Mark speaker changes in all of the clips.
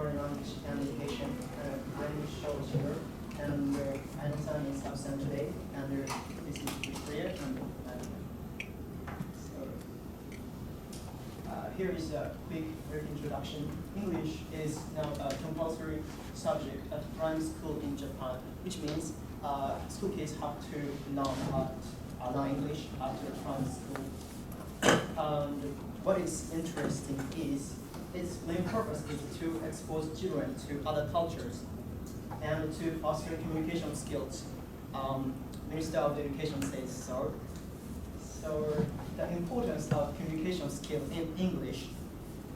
Speaker 1: foreign language and education. I'm Sho Ishiguro, and I'm Otani is absent today, and this is Victoria. Here is a quick brief introduction. English is now a compulsory subject at primary school in Japan, which means school kids have to learn English after primary school. And what is interesting is its main purpose is to expose children to other cultures and to foster communication skills. Minister of Education says so. So the importance of communication skill in English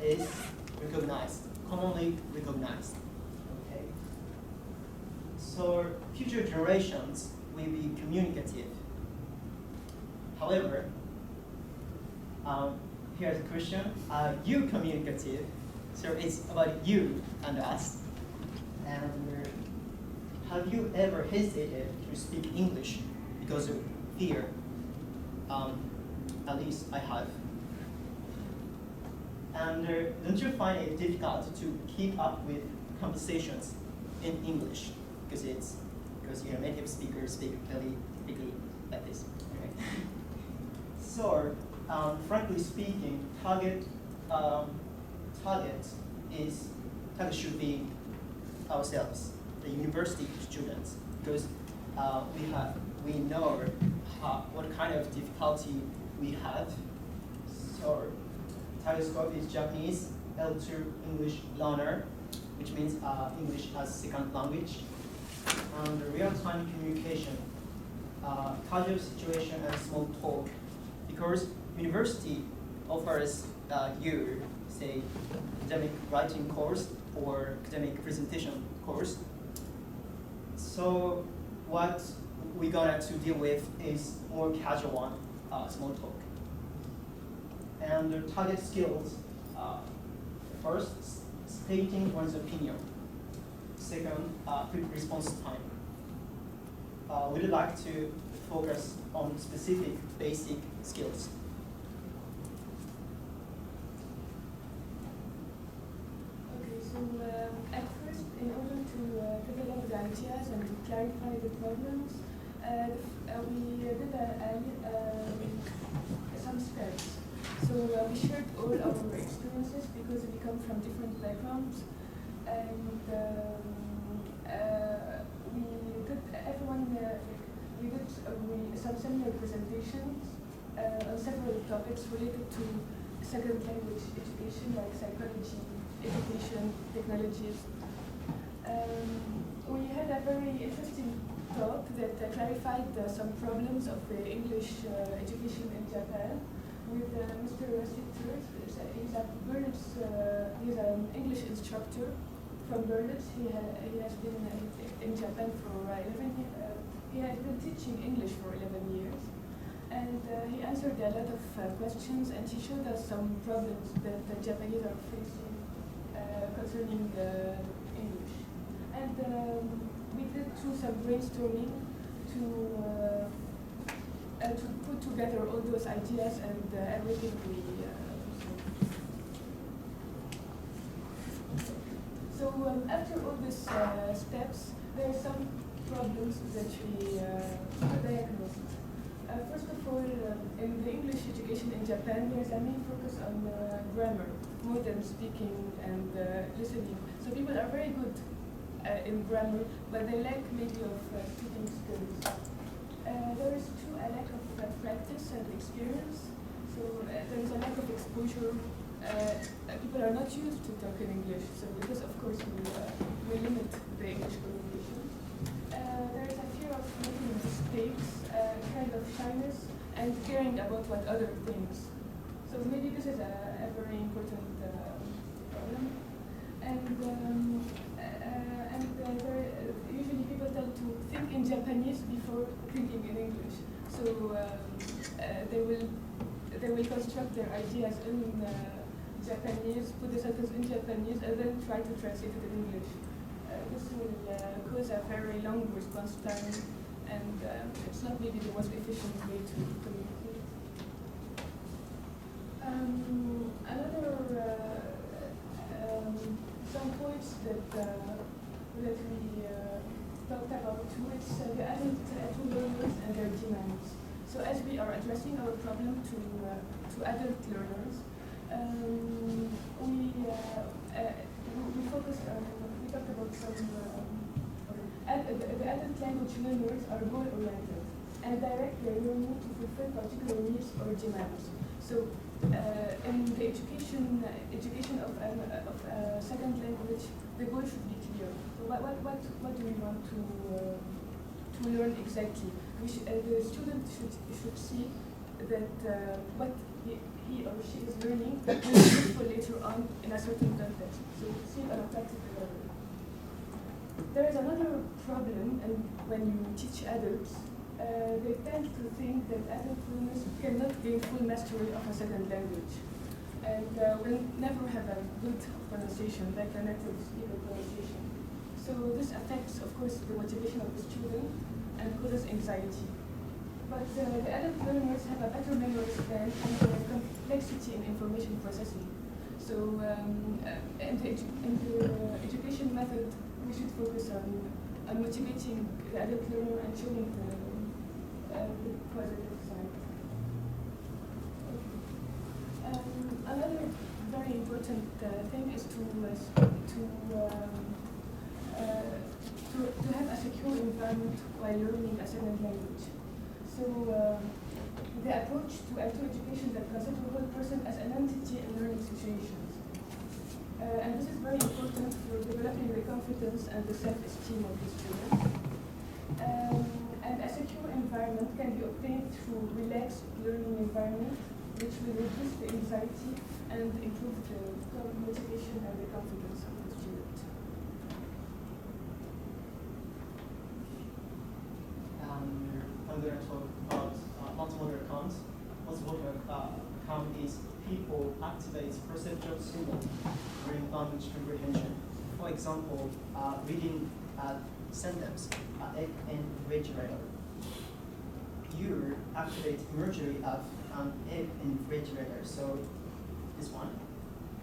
Speaker 1: is commonly recognized. Okay. So future generations will be communicative. However, here's a question: are you communicative? So it's about you and us. And have you ever hesitated to speak English because of fear? At least I have. And don't you find it difficult to keep up with conversations in English because your native speakers speak really quickly like this? Okay. So, frankly speaking, target should be ourselves, the university students, because we know what kind of difficulty we have. So target scope is Japanese L2 English learner, which means English as second language, and real-time communication, casual situation and small talk, because university offers you, say, academic writing course or academic presentation course. So what we're gonna to deal with is more casual one, small talk. And the target skills, first, stating one's opinion. Second, quick response time. We'd like to focus on specific basic skills.
Speaker 2: Okay, so at first, in order to develop the ideas and to clarify the problems, we did some steps. So we shared all our experiences because we come from different backgrounds, and we did some similar presentations on several topics related to second language education, like psychology, education, technologies. We had a very interesting talk that clarified some problems of the English education in Japan with Mr. Rasitur. He's an English instructor from Berlitz. He has been in Japan for 11 years. He has been teaching English for 11 years. And he answered a lot of questions, and he showed us some problems that the Japanese are facing concerning English. And we did do some brainstorming to put together all those ideas and everything we So after all these steps, there are some problems that we diagnosed. First of all, in the English education in Japan, there's a main focus on grammar, more than speaking and listening. So people are very good in grammar, but they lack maybe of speaking skills. There is too a lack of practice and experience. So there is a lack of exposure. People are not used to talk in English, so because of course we limit the English communication. There is a fear of making mistakes, kind of shyness, and caring about what other things. So maybe this is a very important problem. And usually people tend to think in Japanese before thinking in English. So they will construct their ideas in Japanese, put the sentence in Japanese, and then try to translate it in English. This will cause a very long response time, and it's not maybe the most efficient way to communicate. Another some points that we talked about too. It's the adult learners and their demands. So as we are addressing our problem to adult learners, we focused on, we talked about some, the adult language learners are goal-oriented and direct their learning to fulfill particular needs or demands. So in the education of a second language, the goal should be clear. So what do we want to learn exactly? The student should see that what he or she is learning will be useful later on in a certain context. So see it on a practical level. There is another problem, and when you teach adults, they tend to think that adult learners cannot gain full mastery of a second language, and will never have a good pronunciation, like a native speaker pronunciation. So this affects, of course, the motivation of the student and causes anxiety. But the adult learners have a better memory span and the complexity in information processing. So in the education method, we should focus on motivating the adult learner and showing the positive side. Another very important thing is to have a secure environment while learning a second language. So the approach to education that considers the whole person as an entity in learning situations. And this is very important for developing the confidence and the self-esteem of the student. And a secure environment can be obtained through relaxed learning environment, which will reduce the anxiety and improve the motivation and the confidence of the student.
Speaker 1: I'm going to talk about multimodal accounts. Multimodal account is people activate perceptual symbol during language comprehension. For example, reading a sentence, egg in refrigerator. You activate imagery of an egg in refrigerator, so this one.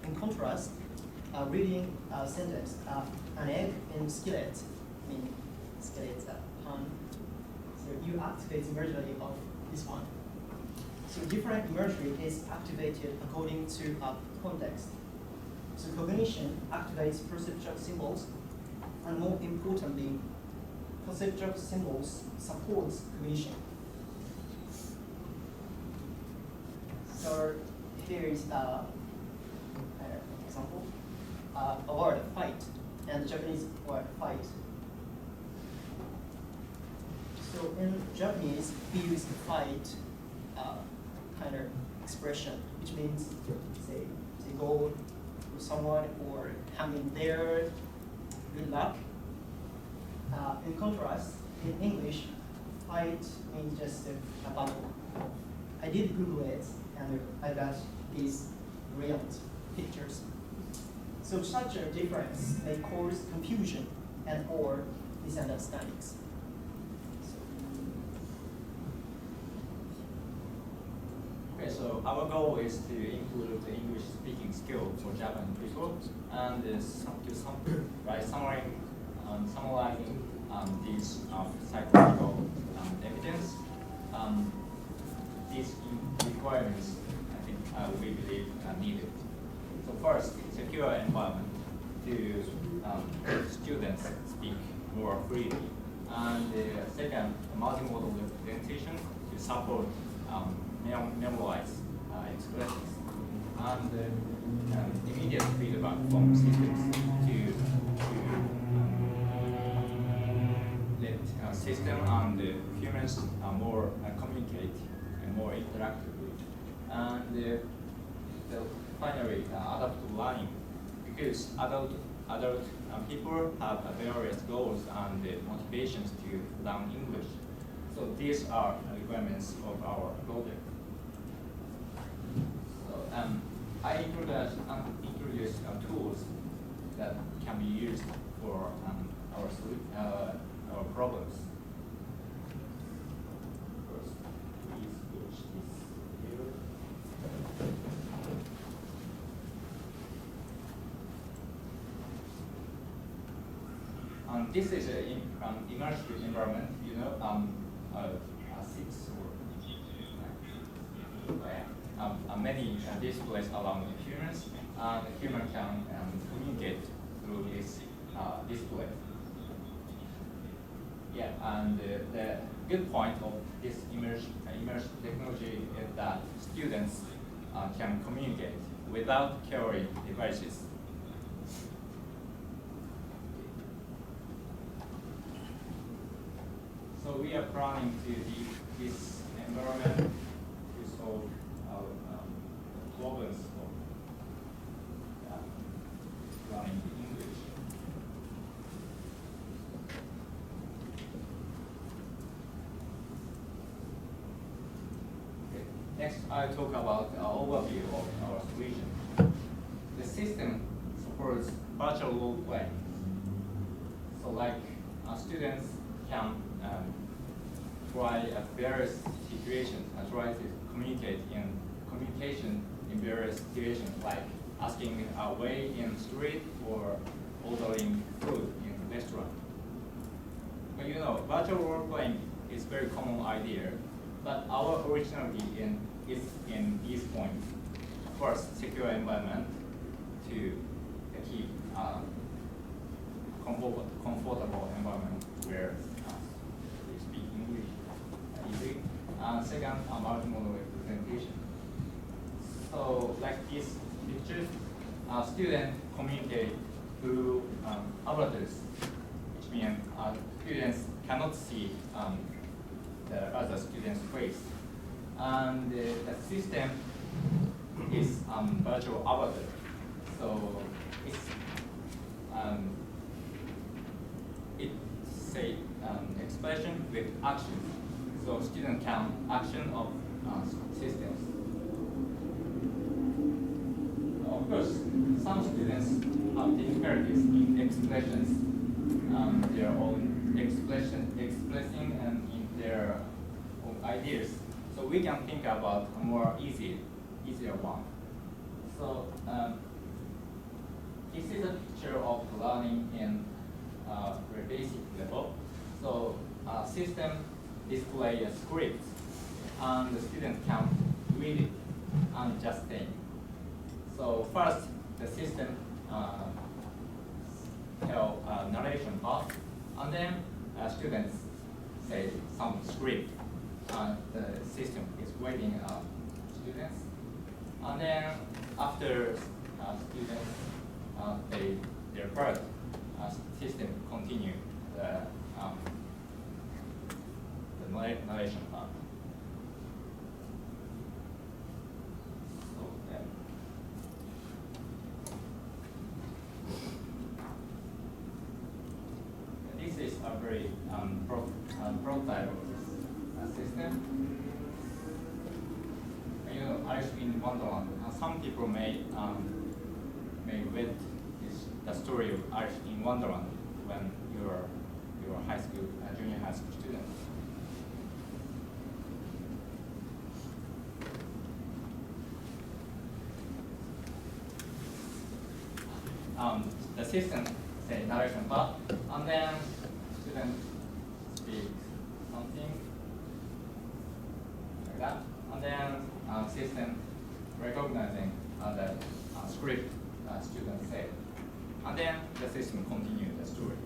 Speaker 1: In contrast, reading a sentence, an egg in skillet, meaning skillet is a pan. So you activate imagery of this one. So different imagery is activated according to a context. So cognition activates perceptual symbols, and more importantly, perceptual symbols supports cognition. So here is an example. A word fight, and the Japanese word fight. So in Japanese, we use fight kind of expression, which means say go to someone or hang in there, good luck. In contrast, in English, fight means just a battle. I did Google it, and I got these brilliant pictures. So such a difference may cause confusion and or misunderstandings.
Speaker 3: Okay, so our goal is to improve the English speaking skill for Japanese people, and summarizing these psychological evidence. These requirements, I think, we believe are needed. So first, secure environment to students speak more freely, and second, multimodal representation to support memorize expressions, and immediate feedback from systems to let system and humans more communicate and more interactively. And finally, adaptive learning, because adult people have various goals and motivations to learn English. So these are requirements of our project. So I introduce tools that can be used for our problems. First, please watch this here. This is an immersive environment, you know, 6 or many displays along humans, and the human can communicate through this display. Yeah, and the good point of this immersive technology is that students can communicate without carrying devices. So we are planning to use this environment to solve our problems of learning English. Okay. Next, I'll talk about an overview of our solution. The system supports virtual role play. So like students can try various situations, try to communication in various situations, like asking a way in street or ordering food in restaurant. But you know, virtual role playing is very common idea, but our originality is in these points. First, secure environment to keep comfortable environment where we speak English easily. And second, multimodal representation. So like this picture, students communicate through avatars, which means students cannot see the other student's face. And the system is virtual avatar. So it's a expression with action. So student can action of systems. Of course, some students have difficulties in expressions, their own expressing and in their own ideas. So we can think about a more easier one. So this is a picture of learning in very basic level. So system display a script, and the student can read it and just think. So first, the system tell narration part, and then students say some script, and the system is waiting students. And then after students say their part, system continue the narration part. So, this is a very prototype of this system. You know, Alice in Wonderland. Some people may read the story of Alice in Wonderland when you're high school, junior high school student. The system say narration part, and then student speak something like that, and then system recognizing the script student said, and then the system continue the story.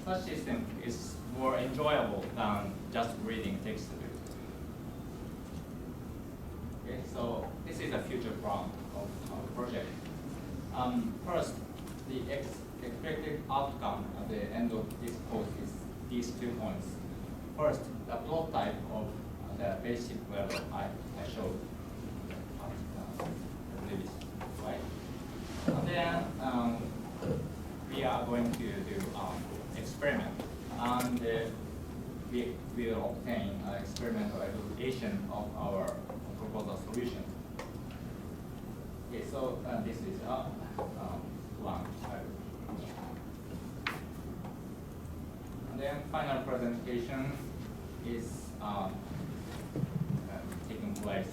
Speaker 3: Such system is more enjoyable than just reading text. Okay, so this is a future plan of our project. First, the expected outcome at the end of this course is these 2 points. First, the prototype of the basic level I showed the previous slide. And then we are going to do experiment, and we will obtain experimental evaluation of our proposal solution. Okay, so this is one. And then final presentation is taking place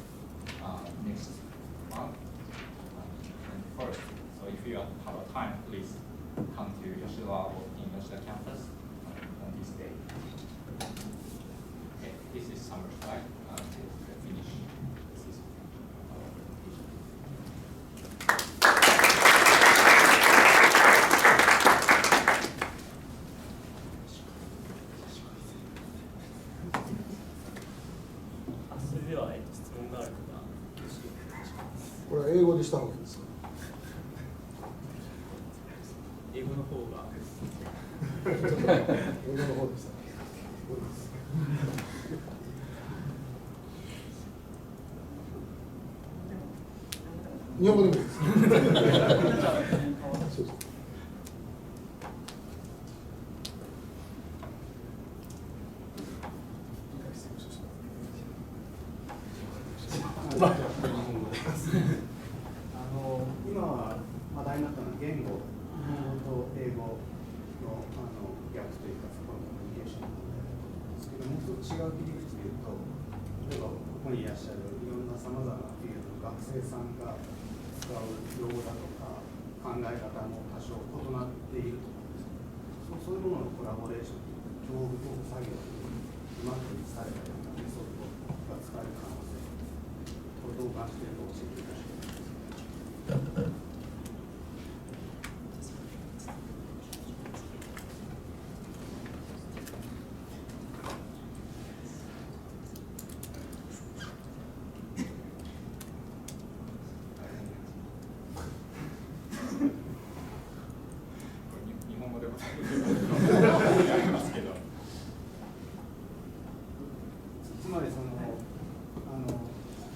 Speaker 4: これは英語でしたわけですか？
Speaker 3: 英語の方が
Speaker 4: 英語の方でした。日本語でもいいです。そうです。
Speaker 5: 今は話題になったのは言語、日本語と英語のギャップというか、そこのコミュニケーションの問題ですけど、もう一つ違う切り口で言うと、例えばここにいらっしゃるいろんなさまざまなフィールドの学生さんが使う用語だとか考え方も多少異なっていると思うんです。そういうもののコラボレーション、教具と作業にうまくされたようなメソッドが使える可能性、これどう感じているか教えていただきたい。
Speaker 3: 日本語で答えますけど、
Speaker 5: つまりその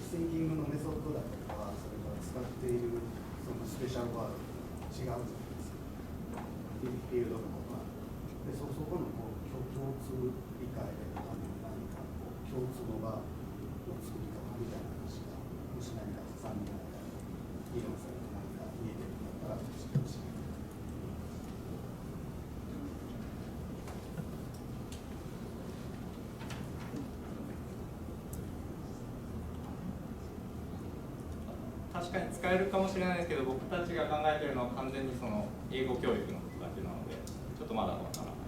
Speaker 5: シンキングのメソッドだとか、それから使っているそのスペシャルワードが違うじゃないですか。フィールドとかで、そこの共通理解で何か共通の場を作りとかみたいな話が、もし何か3人の間に議論されて何か見えてるんだったら教えてほしい。
Speaker 3: 確かに使えるかもしれないですけど、僕たちが考えているのは完全にその英語教育のことだけなので、ちょっとまだわからない。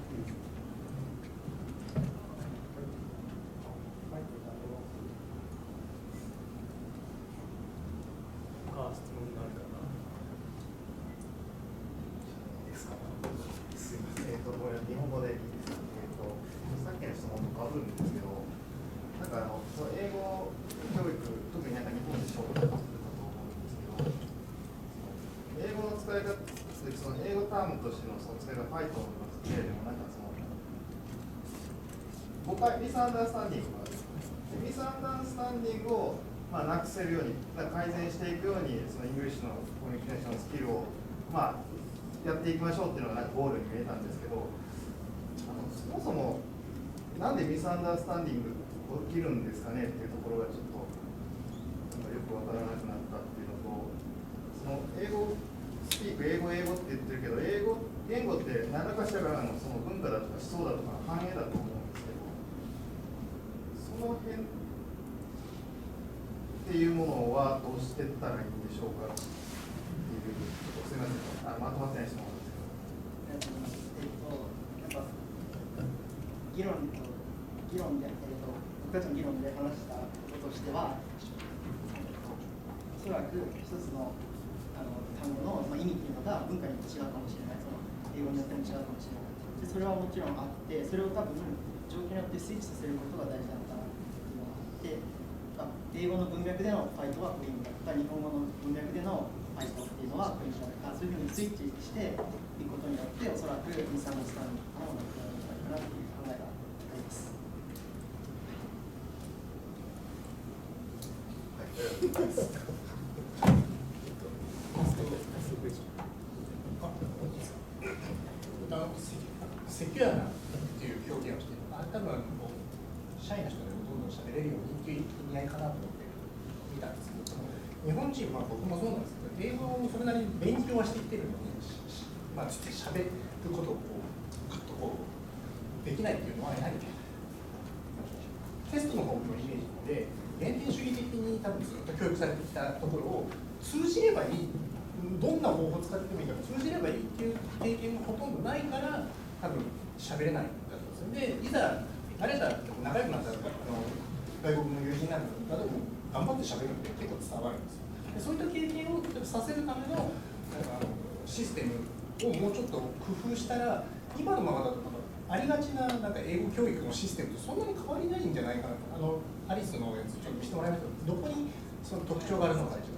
Speaker 6: 質問があるかな。ですか。すみません。これ日本語でいいですか。さっきの質問とかぶるんですけど、なんかその英語教育、特になんか日本で勝負だと思うんですけど、英語の使い方、その英語タームとしてのその使い方、ファイトのけれども、なんかその誤解、ミスアンダースタンディングがある。ミスアンダースタンディングをなくせるように、改善していくように、そのイングリッシュのコミュニケーションスキルを、やっていきましょうっていうのがなんかゴールに見えたんですけど、そもそもなんでミスアンダースタンディング起きるんですかねっていうところがちょっとよくわからなくなったっていうのと、その英語スピーク、英語って言ってるけど、言語って何らかしらのその文化だとか思想だとか繁栄だと思うんですけど、その辺っていうものはどうしていったらいいんでしょうかっていう、ちょっとすみません、まとまってない質問なんですけど。
Speaker 1: やっぱ議論で、僕たちの議論で話したこととしては、おそらく一つの単語の意味っていうのが文化によって違うかもしれない、その英語によっても違うかもしれないで、それはもちろんあって、それを多分状況によってスイッチさせることが大事だったっていうのがあって、英語の文脈でのファイトはこういう意味だとか、日本語の文脈でのファイトっていうのはこういう意味だとか、そういうふうにスイッチしていくことによって、おそらくミスアンダースタンディングもなくなるんじゃないかなという考えがあります。
Speaker 7: セキュアなっていう表現をして、多分シャイな人でもどんどん喋れるようにっていう意味合いかなと思って見たんですけど、日本人、僕もそうなんですけど、英語をそれなりに勉強はしてきてるのに、喋ることをグッとできないっていうのは、やはりテストの方のイメージで、原点主義的に多分ずっと教育されてきたところを通じればいい、どんな方法を使ってもいいから通じればいいっていう経験がほとんどないから、多分喋れないんだと思うんですよ。で、いざ慣れた、仲良くなったら、外国の友人なんかでも頑張って喋るんで結構伝わるんですよ。でそういった経験をさせるためのシステムをもうちょっと工夫したら、今のままだとありがちな英語教育のシステムとそんなに変わりないんじゃないかなと。アリスのやつちょっと見せてもらいましたけど、どこにその特徴があるのが一番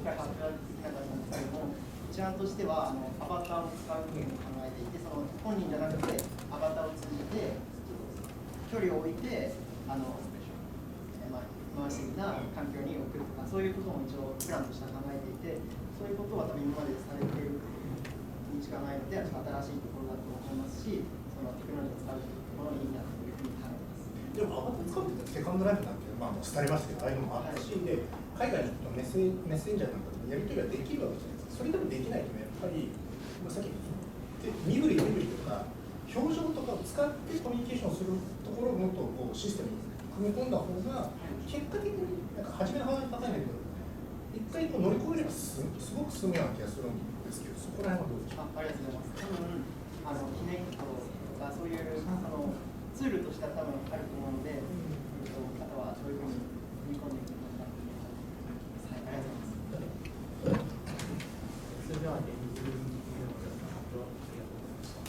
Speaker 1: 今回発表できなかったんですけども、一案としてはアバターを使う部分を考えていて、その本人じゃなくてアバターを通じて距離を置いて回し的な環境に置くとか、そういうことも一応プランとしては考えていて、そういうことは多分今までされているにしかないので、新しいところだと思いますし、そのテクノロジーを使うところにいいなというふうに考えます。
Speaker 7: でもアバター使ってたセカンドライフなんて、まあ、もう廃れましたけど、ああいうのもあったし、で海外の人とメッセンジャーなんかでやり取りができるわけじゃないですか。それでもできないとね、やっぱり、さっき身振り手振りとか、表情とかを使ってコミュニケーションするところをもっとこうシステムに組み込んだ方が、結果的になんか初めの話分かんないけど、一回こう乗り越えればすごく進むような気がするんですけど、そこら辺はどうでしょうか。
Speaker 1: ありがとうございます。多分記念とかそういうツールとしては多分あると思うので、あとはそういうふうに組み込んでいくのかなと思います。はい、ありがとうございます。
Speaker 5: それではエンジニアの発表ありがとうございました。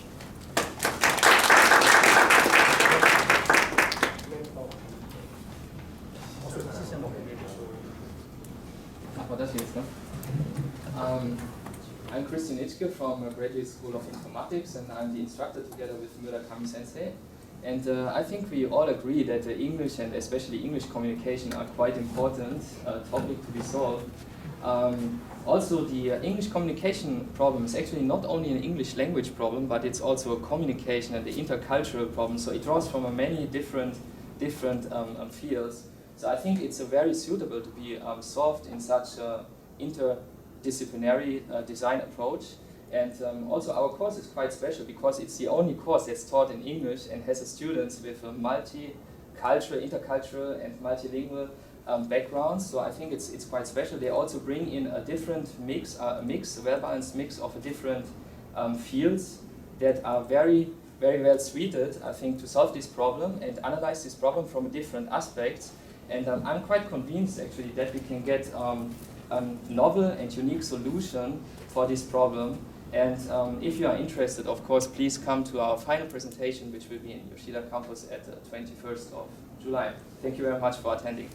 Speaker 8: I'm Nitschke from Graduate School of Informatics, and I'm the instructor together with Murakami sensei. And I think we all agree that English and especially English communication are quite important topic to be solved. Also, the English communication problem is actually not only an English language problem, but it's also a communication and the intercultural problem. So it draws from many different fields. So I think it's very suitable to be solved in such an interdisciplinary design approach. And also our course is quite special because it's the only course that's taught in English and has students with a multicultural, intercultural and multilingual backgrounds. So I think it's quite special. They also bring in a different mix, a well-balanced mix of different fields that are very well suited, I think, to solve this problem and analyze this problem from different aspects. And I'm quite convinced actually that we can get a novel and unique solution for this problem. And if you are interested, of course, please come to our final presentation, which will be in Yoshida campus at the 21st of July. Thank you very much for attending.